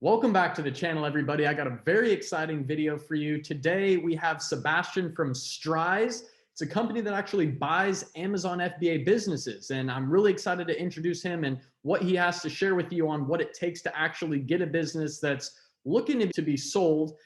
Welcome back to the channel, everybody. I got a very exciting video for you. Today, we have Sebastian from Strise. It's a company that actually buys Amazon FBA businesses. And I'm really excited to introduce him and what he has to share with you on what it takes to actually get a business that's looking to be sold.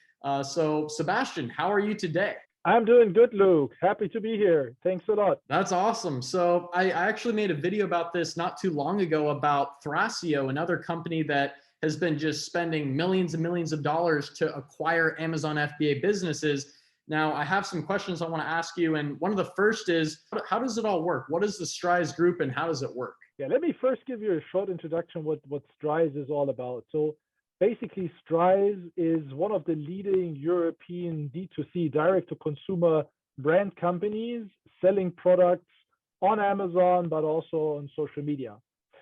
So Sebastian, how are you today? I'm doing good, Luke. Happy to be here. Thanks a lot. That's awesome. So I actually made a video about this not too long ago about Thrasio, another company that has been just spending millions and millions of dollars to acquire Amazon FBA businesses. Now, I have some questions I want to ask you. And one of the first is, how does it all work? What is the Strise Group and how does it work? Yeah, let me first give you a short introduction what Strise is all about. So basically, Strise is one of the leading European D2C, direct-to-consumer brand companies selling products on Amazon, but also on social media.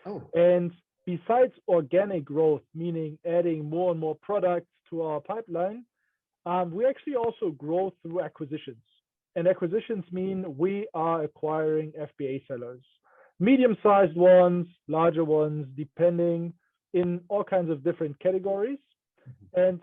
Oh. And besides organic growth, meaning adding more and more products to our pipeline, we actually also grow through acquisitions. And acquisitions mean we are acquiring FBA sellers, medium-sized ones, larger ones, depending in all kinds of different categories. And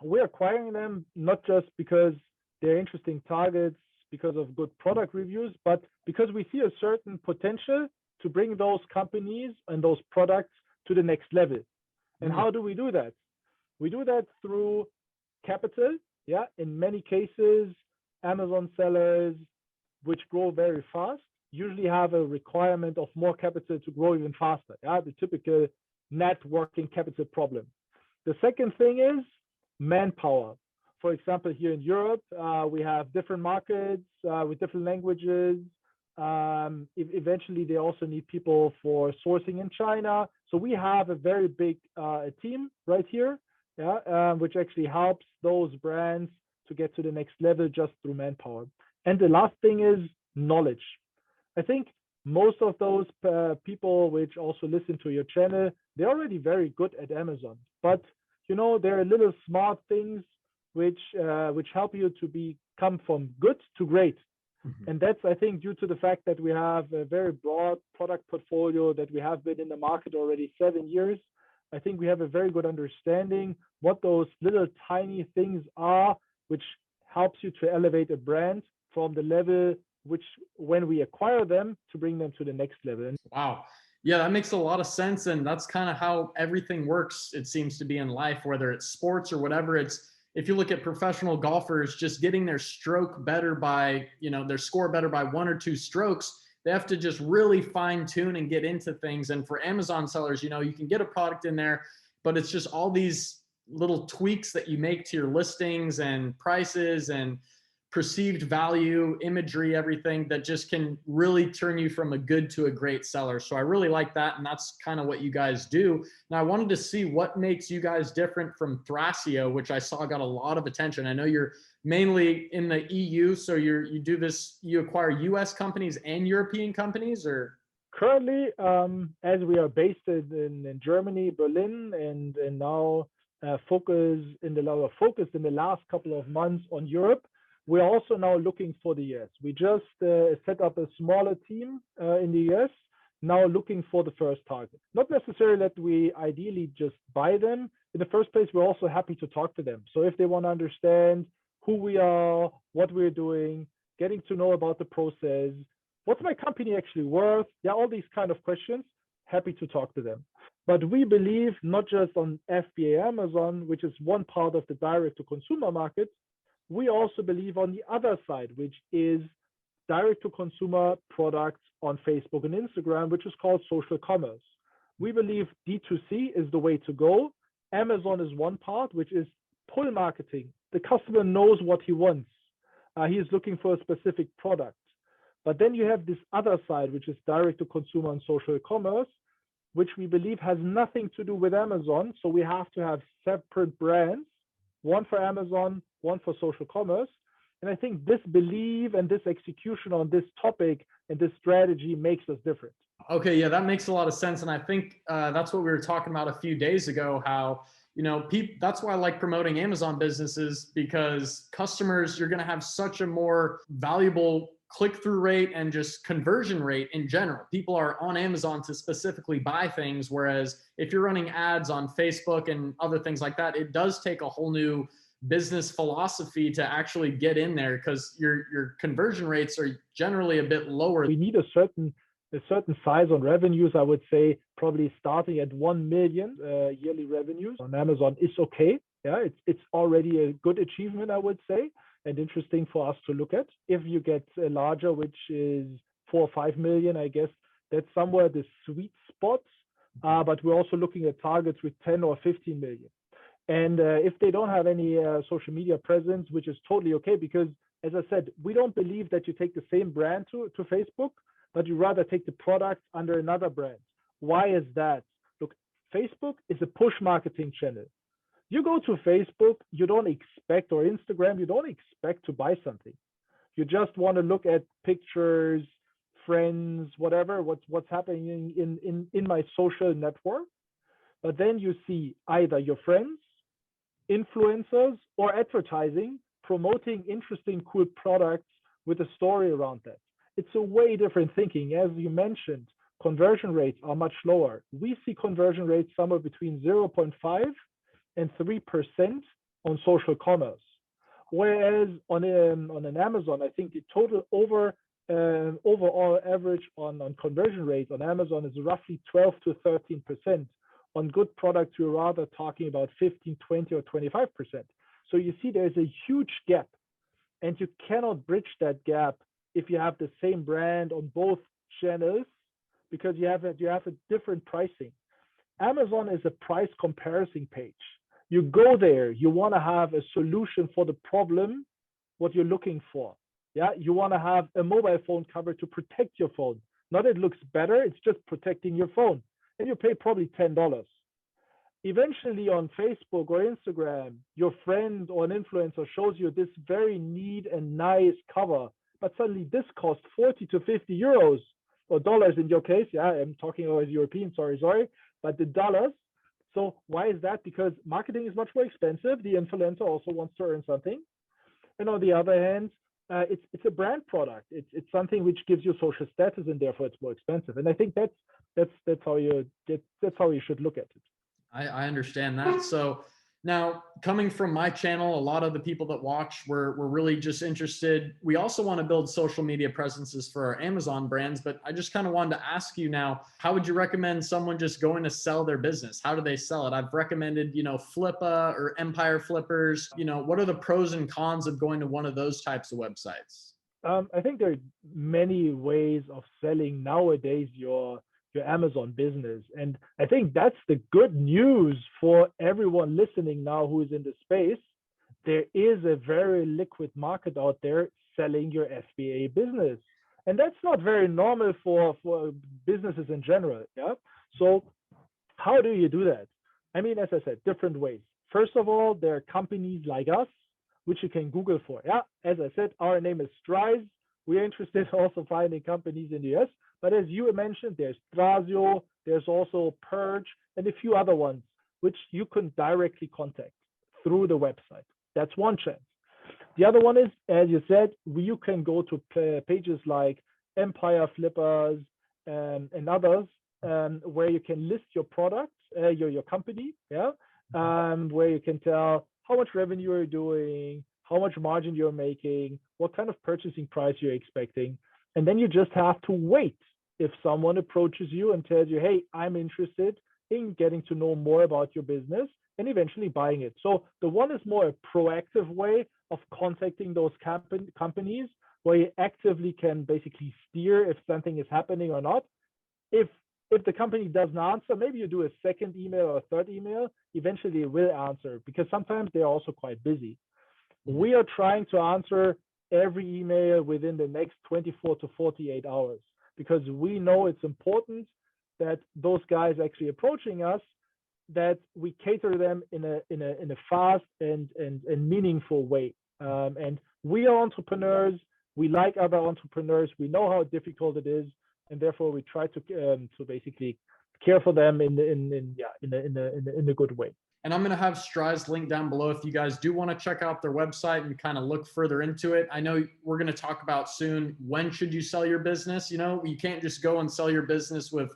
we're acquiring them not just because they're interesting targets, because of good product reviews, but because we see a certain potential to bring those companies and those products to the next level. And how do we do that? We do that through capital. Yeah, in many cases, Amazon sellers, which grow very fast, usually have a requirement of more capital to grow even faster. Yeah, the typical net working capital problem. The second thing is manpower. For example, here in Europe, we have different markets with different languages. Eventually, they also need people for sourcing in China. So we have a very big team right here, yeah, which actually helps those brands to get to the next level just through manpower. And the last thing is knowledge. I think most of those people which also listen to your channel, they're already very good at Amazon. But you know, there are little smart things which help you to become from good to great. And that's, I think, due to the fact that we have a very broad product portfolio, that we have been in the market already 7 years. I think we have a very good understanding what those little tiny things are, which helps you to elevate a brand from the level which, when we acquire them, to bring them to the next level. Wow. Yeah, that makes a lot of sense. And that's kind of how everything works, it seems to be in life, whether it's sports or whatever. If you look at professional golfers, just getting their stroke better by, their score better by 1 or 2 strokes, they have to just really fine tune and get into things. And for Amazon sellers, you can get a product in there, but it's just all these little tweaks that you make to your listings and prices and perceived value, imagery, everything that just can really turn you from a good to a great seller. So I really like that. And that's kind of what you guys do. Now I wanted to see what makes you guys different from Thrasio, which I saw got a lot of attention. I know you're mainly in the EU. So you acquire US companies and European companies, or? Currently, as we are based in Germany, Berlin, and now focused in the last couple of months on Europe, we're also now looking for the US. We just set up a smaller team in the US, now looking for the first target. Not necessarily that we ideally just buy them. In the first place, we're also happy to talk to them. So if they want to understand who we are, what we're doing, getting to know about the process, what's my company actually worth? Yeah, all these kind of questions, happy to talk to them. But we believe not just on FBA Amazon, which is one part of the direct-to-consumer market, we also believe on the other side, which is direct-to-consumer products on Facebook and Instagram, which is called social commerce. We believe D2C is the way to go. Amazon is one part, which is pull marketing. The customer knows what he wants. He is looking for a specific product. But then you have this other side, which is direct-to-consumer and social commerce, which we believe has nothing to do with Amazon. So we have to have separate brands, one for Amazon, one for social commerce. And I think this belief and this execution on this topic and this strategy makes us different. Okay, yeah, that makes a lot of sense. And I think that's what we were talking about a few days ago, how, that's why I like promoting Amazon businesses, because customers, you're going to have such a more valuable click-through rate and just conversion rate in general. People are on Amazon to specifically buy things, whereas if you're running ads on Facebook and other things like that, it does take a whole new business philosophy to actually get in there, because your conversion rates are generally a bit lower. We need a certain size on revenues. I would say probably starting at 1 million yearly revenues on Amazon is okay. Yeah, it's already a good achievement, I would say, and interesting for us to look at. If you get larger, which is 4 or 5 million, I guess that's somewhere the sweet spot. But we're also looking at targets with 10 or 15 million. And if they don't have any social media presence, which is totally okay, because as I said, we don't believe that you take the same brand to Facebook, but you rather take the product under another brand. Why is that? Look, Facebook is a push marketing channel. You go to Facebook, you don't expect, or Instagram, you don't expect to buy something. You just want to look at pictures, friends, whatever, what's happening in my social network. But then you see either your friends, influencers, or advertising promoting interesting, cool products with a story around that. It's a way different thinking. As you mentioned, conversion rates are much lower. We see conversion rates somewhere between 0.5 and 3% on social commerce. Whereas on an Amazon, I think the total overall average on conversion rates on Amazon is roughly 12 to 13%. On good products, you're rather talking about 15, 20, or 25%. So you see there's a huge gap, and you cannot bridge that gap if you have the same brand on both channels, because you have a different pricing. Amazon is a price comparison page. You go there, you want to have a solution for the problem, what you're looking for. Yeah, you want to have a mobile phone cover to protect your phone. Not it looks better, it's just protecting your phone. And you pay probably $10. Eventually on Facebook or Instagram, your friend or an influencer shows you this very neat and nice cover, but suddenly this costs 40 to 50 euros or dollars in your case. Yeah, I'm talking about European, sorry, but the dollars. So why is that? Because marketing is much more expensive. The influencer also wants to earn something. And on the other hand, it's a brand product. It's something which gives you social status, and therefore it's more expensive. And I think that's how you should look at it. I understand that. So now, coming from my channel, a lot of the people that watch were really just interested. We also want to build social media presences for our Amazon brands, but I just kind of wanted to ask you now, how would you recommend someone just going to sell their business? How do they sell it? I've recommended, Flippa or Empire Flippers. What are the pros and cons of going to one of those types of websites? I think there are many ways of selling nowadays your Amazon business. And I think that's the good news for everyone listening now who is in the space. There is a very liquid market out there selling your FBA business. And that's not very normal for businesses in general. Yeah. So how do you do that? I mean, as I said, different ways. First of all, there are companies like us, which you can Google for. Yeah. As I said, our name is Strize. We're interested also finding companies in the US. But as you mentioned, there's Thrasio, there's also Purge, and a few other ones, which you can directly contact through the website. That's one chance. The other one is, as you said, you can go to pages like Empire Flippers and others, where you can list your products, your company, yeah, where you can tell how much revenue you're doing, how much margin you're making, what kind of purchasing price you're expecting. And then you just have to wait. If someone approaches you and tells you, hey, I'm interested in getting to know more about your business, and eventually buying it. So the one is more a proactive way of contacting those companies, where you actively can basically steer if something is happening or not. If the company doesn't answer, maybe you do a second email or a third email, eventually it will answer, because sometimes they're also quite busy. We are trying to answer every email within the next 24 to 48 hours, because we know it's important that those guys actually approaching us, that we cater them in a fast and meaningful way. And we are entrepreneurs. We like other entrepreneurs. We know how difficult it is, and therefore we try to basically care for them in a good way. And I'm going to have Stride's link down below if you guys do want to check out their website and kind of look further into it. I know we're going to talk about soon, when should you sell your business? You know, you can't just go and sell your business with,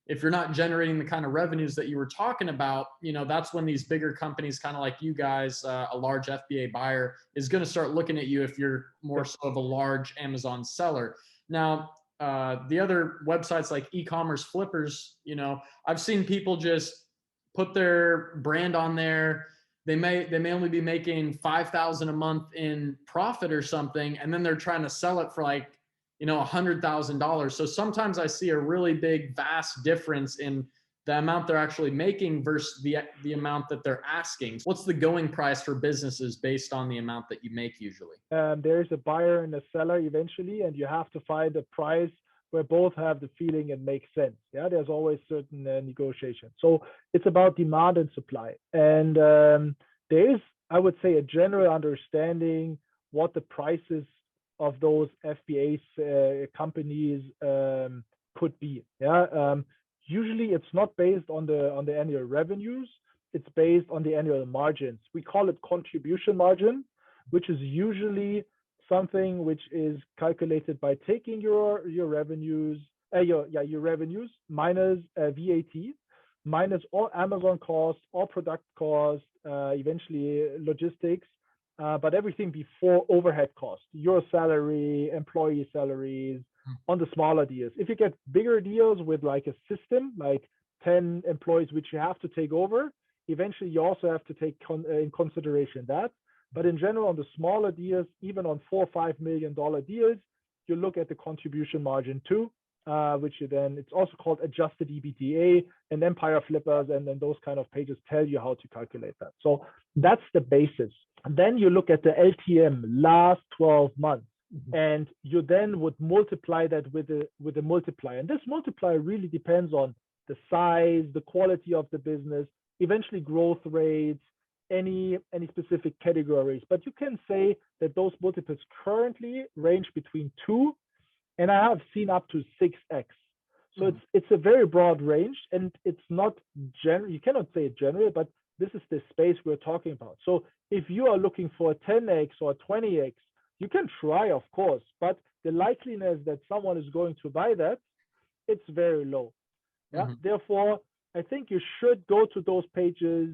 if you're not generating the kind of revenues that you were talking about, you know, that's when these bigger companies, kind of like you guys, a large FBA buyer is going to start looking at you if you're more so of a large Amazon seller. Now, the other websites like e-commerce flippers, you know, I've seen people just put their brand on there. They may only be making 5,000 a month in profit or something, and then they're trying to sell it for like, you know, $100,000. So sometimes I see a really big, vast difference in the amount they're actually making versus the amount that they're asking. What's the going price for businesses based on the amount that you make usually? There's a buyer and a seller eventually, and you have to find a price where both have the feeling and make sense. Yeah, there's always certain negotiation. So it's about demand and supply. And there is, I would say, a general understanding what the prices of those FBA companies could be. Yeah, usually it's not based on the annual revenues. It's based on the annual margins. We call it contribution margin, which is usually something which is calculated by taking your revenues, your revenues minus VAT, minus all Amazon costs, all product costs, eventually logistics, but everything before overhead costs, your salary, employee salaries on the smaller deals. If you get bigger deals with like a system, like 10 employees, which you have to take over, eventually you also have to take in consideration that. But in general, on the smaller deals, even on $4 or $5 million deals, you look at the contribution margin too, which you then, it's also called adjusted EBITDA, and Empire Flippers, and then those kind of pages tell you how to calculate that. So that's the basis. And then you look at the LTM, last 12 months, and you then would multiply that with a multiplier. And this multiplier really depends on the size, the quality of the business, eventually growth rates, any specific categories. But you can say that those multiples currently range between 2, and I have seen up to 6x. So it's a very broad range, and it's not general. You cannot say it general, but this is the space we're talking about. So if you are looking for a 10x or a 20x, you can try, of course, but the likeliness that someone is going to buy that, it's very low. Yeah. Therefore, I think you should go to those pages,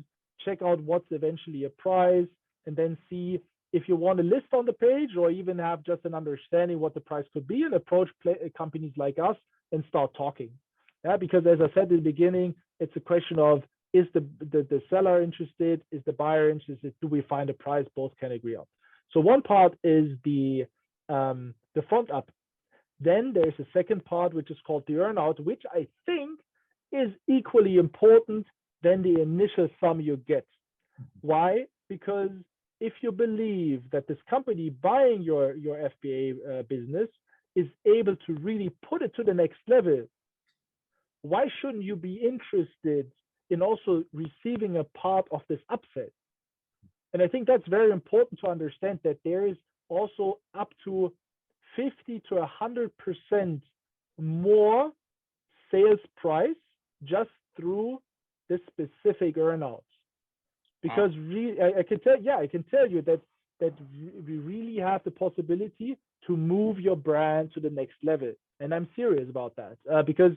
check out what's eventually a price, and then see if you want to list on the page or even have just an understanding what the price could be, and approach companies like us and start talking. Yeah, because as I said in the beginning, it's a question of, is the seller interested? Is the buyer interested? Do we find a price both can agree on? So one part is the front up. Then there's a second part, which is called the earnout, which I think is equally important than the initial sum you get. Why? Because if you believe that this company buying your FBA business is able to really put it to the next level, why shouldn't you be interested in also receiving a part of this upside? And I think that's very important to understand, that there is also up to 50 to 100% more sales price just through this specific earnouts. Because really, I can tell you that we really have the possibility to move your brand to the next level. And I'm serious about that, because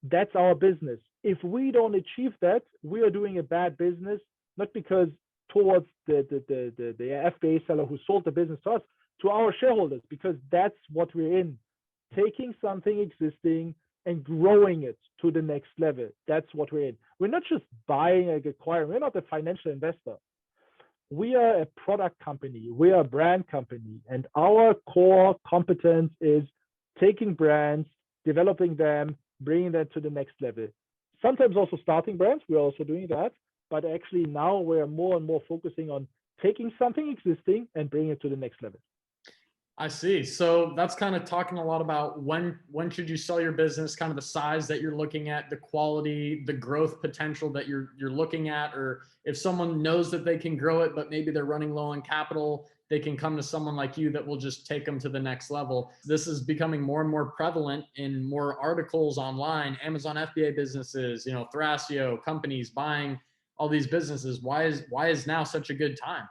that's our business. If we don't achieve that, we are doing a bad business, not because towards the FBA seller who sold the business to us, to our shareholders, because that's what we're in. Taking something existing and growing it to the next level. That's what we're in. We're not just buying and acquiring. We're not a financial investor. We are a product company. We are a brand company. And our core competence is taking brands, developing them, bringing them to the next level. Sometimes also starting brands. We're also doing that. But actually now we're more and more focusing on taking something existing and bringing it to the next level. I see. So that's kind of talking a lot about when should you sell your business, kind of the size that you're looking at, the quality, the growth potential that you're looking at, or if someone knows that they can grow it, but maybe they're running low on capital, they can come to someone like you that will just take them to the next level. This is becoming more and more prevalent in more articles online, Amazon FBA businesses, you know, Thrasio, companies buying all these businesses. Why is now such a good time?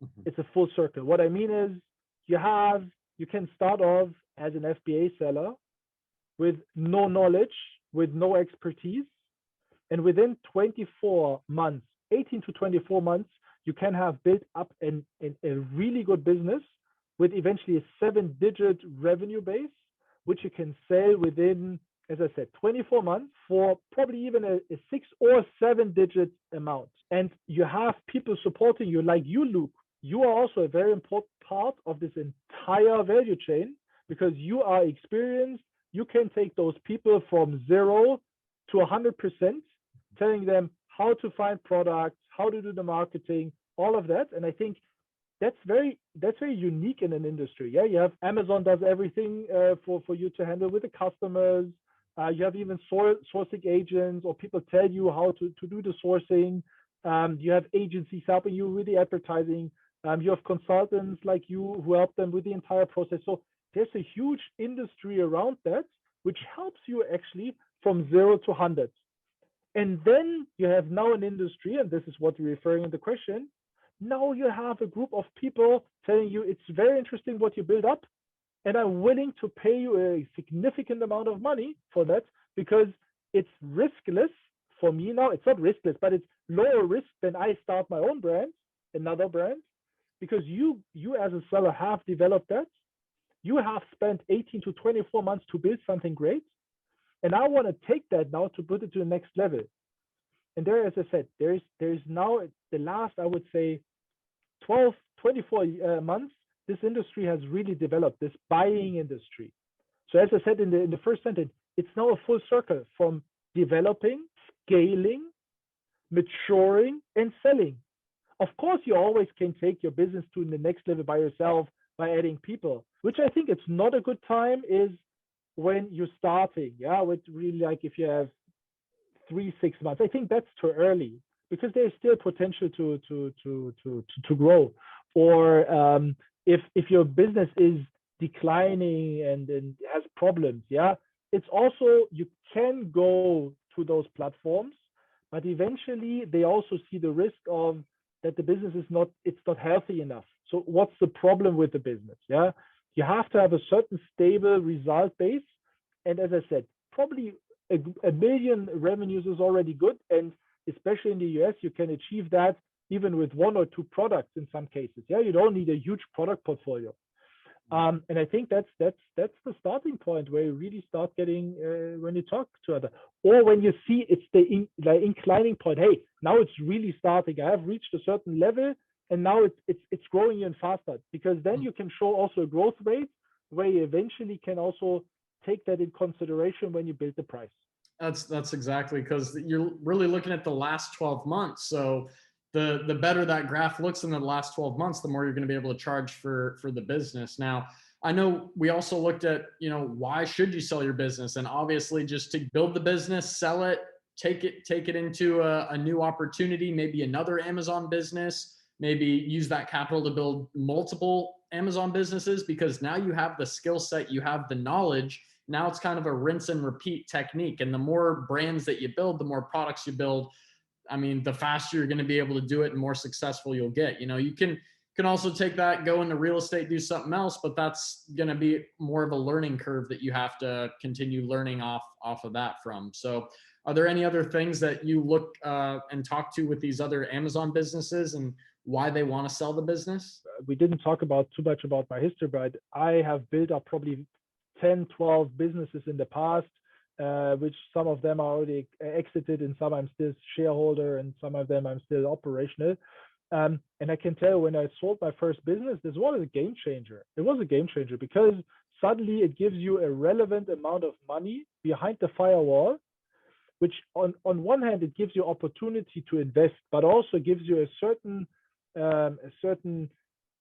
Mhm. It's a full circle. What I mean is you can start off as an FBA seller with no knowledge, with no expertise, and within 24 months, 18 to 24 months, you can have built up a really good business with eventually a 7-digit revenue base, which you can sell within, as I said, 24 months for probably even a 6 or 7 digit amount. And you have people supporting you like you, Luke. You are also a very important part of this entire value chain because you are experienced. You can take those people from 0 to 100%, telling them how to find products, how to do the marketing, all of that. And I think that's very unique in an industry. Yeah, you have Amazon does everything for you to handle with the customers. You have even sourcing agents, or people tell you how to do the sourcing. You have agencies helping you with the advertising. You have consultants like you who help them with the entire process. So there's a huge industry around that, which helps you actually from 0 to 100. And then you have now an industry, and this is what you're referring in the question. Now you have a group of people telling you it's very interesting what you build up, and I'm willing to pay you a significant amount of money for that because it's riskless for me now. It's not riskless, but it's lower risk than I start my own brand, another brand, because you as a seller have developed that. You have spent 18 to 24 months to build something great. And I want to take that now to put it to the next level. And there, as I said, there is now the last, I would say, 12, 24 months, this industry has really developed, this buying industry. So as I said in the first sentence, it's now a full circle from developing, scaling, maturing, and selling. Of course, you always can take your business to the next level by yourself by adding people, which I think it's not a good time is when you're starting, yeah, with really like if you have 3-6 months. I think that's too early because there's still potential to grow. Or if your business is declining and has problems, yeah, it's also you can go to those platforms, but eventually they also see the risk of that the business is not healthy enough. So what's the problem with the business? Yeah, you have to have a certain stable result base. And as I said, probably a million revenues is already good. And especially in the US, you can achieve that even with 1 or 2 products in some cases. Yeah, you don't need a huge product portfolio. And I think that's the starting point where you really start getting when you talk to other, or when you see it's the inclining point. Hey, now it's really starting. I have reached a certain level, and now it's growing even faster because then you can show also a growth rate where you eventually can also take that in consideration when you build the price. That's exactly, because you're really looking at the last 12 months. So the better that graph looks in the last 12 months, the more you're going to be able to charge for the business. Now, I know we also looked at, why should you sell your business? And obviously just to build the business, sell it, take it into a new opportunity, maybe another Amazon business, maybe use that capital to build multiple Amazon businesses, because now you have the skill set, you have the knowledge. Now it's kind of a rinse and repeat technique. And the more brands that you build, the more products you build, I mean, the faster you're going to be able to do it and more successful you'll get. You can also take that, go into real estate, do something else, but that's going to be more of a learning curve that you have to continue learning off of that from. So are there any other things that you look and talk to with these other Amazon businesses and why they want to sell the business? We didn't talk about too much about my history, but I have built up probably 10, 12 businesses in the past, which some of them are already exited and some I'm still shareholder and some of them I'm still operational. And I can tell when I sold my first business, this was a game changer. It was a game changer because suddenly it gives you a relevant amount of money behind the firewall, which on one hand, it gives you opportunity to invest, but also gives you a certain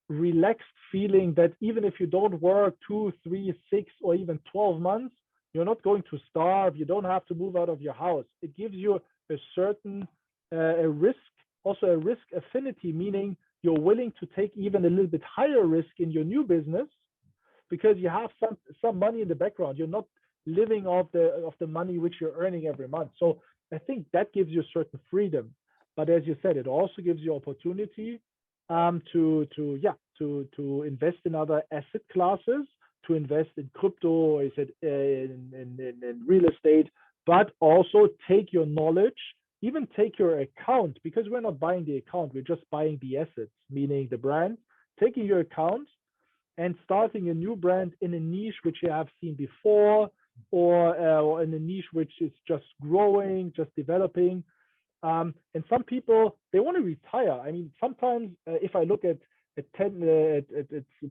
relaxed feeling that even if you don't work 2, 3, 6, or even 12 months, you're not going to starve. You don't have to move out of your house. It gives you a certain a risk, also a risk affinity, meaning you're willing to take even a little bit higher risk in your new business because you have some money in the background. You're not living off the money which you're earning every month. So I think that gives you a certain freedom. But as you said, it also gives you opportunity to invest in other asset classes, to invest in crypto, or is it in real estate, but also take your knowledge, even take your account, because we're not buying the account, we're just buying the assets, meaning the brand, taking your account and starting a new brand in a niche which you have seen before, or in a niche which is just growing, just developing. And some people, they want to retire. I mean, sometimes if I look at 10,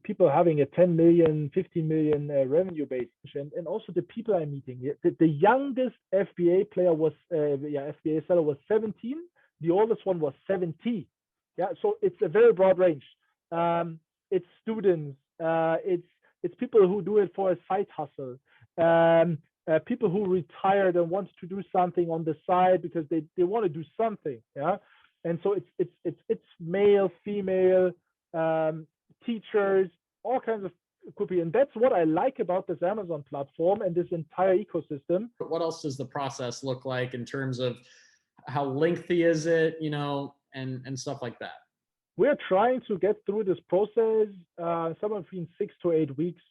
people having a 10 million, 15 million revenue base, and also the people I'm meeting, the youngest FBA player was, FBA seller was 17. The oldest one was 70. Yeah, so it's a very broad range. It's students. It's people who do it for a side hustle. People who retired and want to do something on the side because they want to do something. Yeah, and so it's male, female, teachers, all kinds of could be, and that's what I like about this Amazon platform and this entire ecosystem. But what else does the process look like in terms of how lengthy is it, and stuff like that? We're trying to get through this process somewhere between 6 to 8 weeks.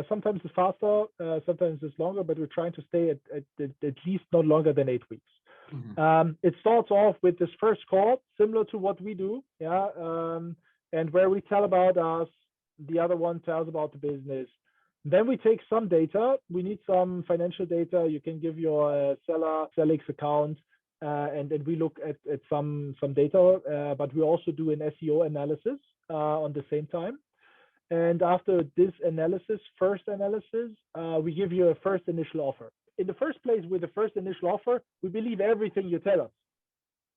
Sometimes it's faster, sometimes it's longer, but we're trying to stay at least not longer than 8 weeks. Mm-hmm. It starts off with this first call, similar to what we do, and where we tell about us, the other one tells about the business. Then we take some data. We need some financial data. You can give your Selix account, and then we look at some data, but we also do an SEO analysis on the same time. And after this first analysis, we give you a first initial offer. In the first place, with the first initial offer, we believe everything you tell us.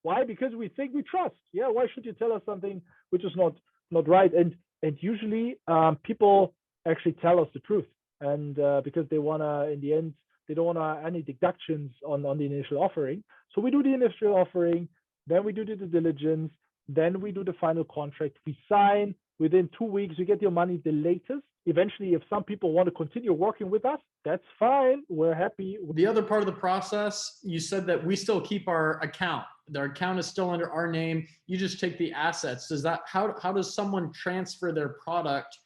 Why? Because we think we trust. Yeah, why should you tell us something which is not right? And usually people actually tell us the truth, and because they wanna, in the end, they don't want any deductions on the initial offering. So we do the initial offering, then we do the due diligence, then we do the final contract. We sign. Within 2 weeks, you get your money the latest. Eventually, if some people want to continue working with us, that's fine. We're happy. The other part of the process, you said that we still keep our account. Their account is still under our name. You just take the assets. How does someone transfer their product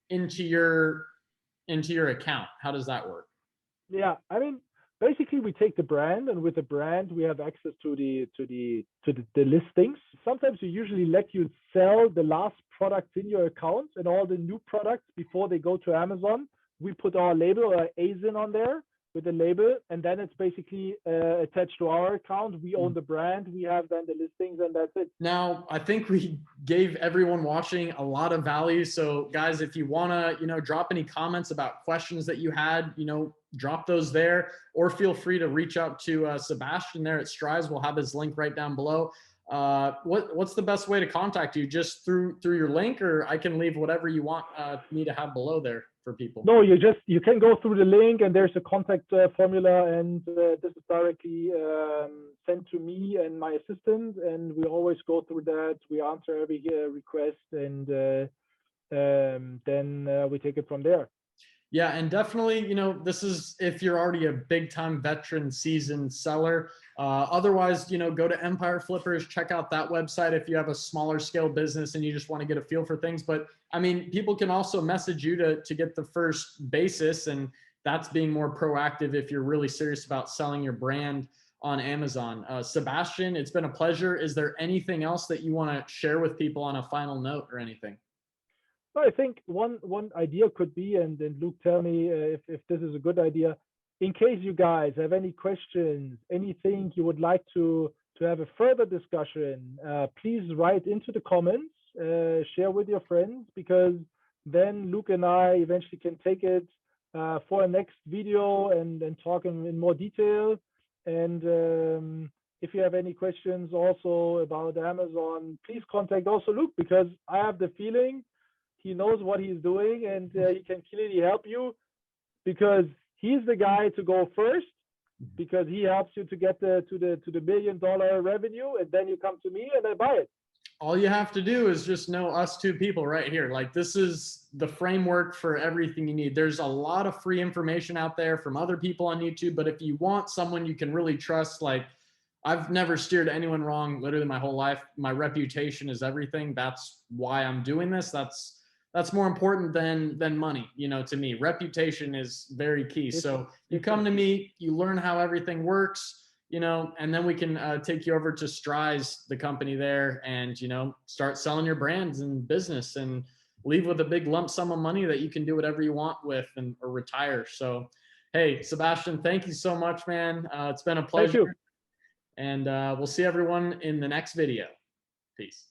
into your account? How does that work? Yeah, I mean, basically we take the brand, and with the brand we have access to the listings. Sometimes we usually let you sell the last products in your account, and all the new products before they go to Amazon, we put our label, our ASIN on there with the label, and then it's basically attached to our account. We own the brand, we have then the listings, and that's it. Now, I think we gave everyone watching a lot of value. So guys, if you want to, drop any comments about questions that you had, drop those there, or feel free to reach out to Sebastian there at Strives. We'll have his link right down below. What's the best way to contact you? Just through your link, or I can leave whatever you want me to have below there for people? No, you can go through the link, and there's a contact formula, and this is directly sent to me and my assistant, and we always go through that. We answer every request, and then we take it from there. Yeah, and definitely, this is if you're already a big time veteran seasoned seller. Otherwise, go to Empire Flippers, check out that website if you have a smaller scale business and you just want to get a feel for things. But I mean, people can also message you to get the first basis, and that's being more proactive if you're really serious about selling your brand on Amazon. Sebastian, it's been a pleasure. Is there anything else that you want to share with people on a final note or anything? I think one idea could be, and then Luke, tell me if this is a good idea. In case you guys have any questions, anything you would like to have a further discussion, please write into the comments, share with your friends, because then Luke and I eventually can take it for a next video and talk in more detail. And if you have any questions also about Amazon, please contact also Luke, because I have the feeling he knows what he's doing, and he can clearly help you, because he's the guy to go first, because he helps you to get to the $1 million revenue, and then you come to me and I buy it. All you have to do is just know us two people right here. Like, this is the framework for everything you need. There's a lot of free information out there from other people on YouTube, but if you want someone you can really trust, like I've never steered anyone wrong literally my whole life. My reputation is everything. That's why I'm doing this. That's more important than money, you know, to me. Reputation is very key. It So is. you It come is. to me, you learn how everything works, you know, and then we can take you over to Strise, the company there, and, you know, start selling your brands and business and leave with a big lump sum of money that you can do whatever you want with and or retire. So, hey, Sebastian, thank you so much, man. It's been a Thank pleasure. you. And we'll see everyone in the next video. Peace.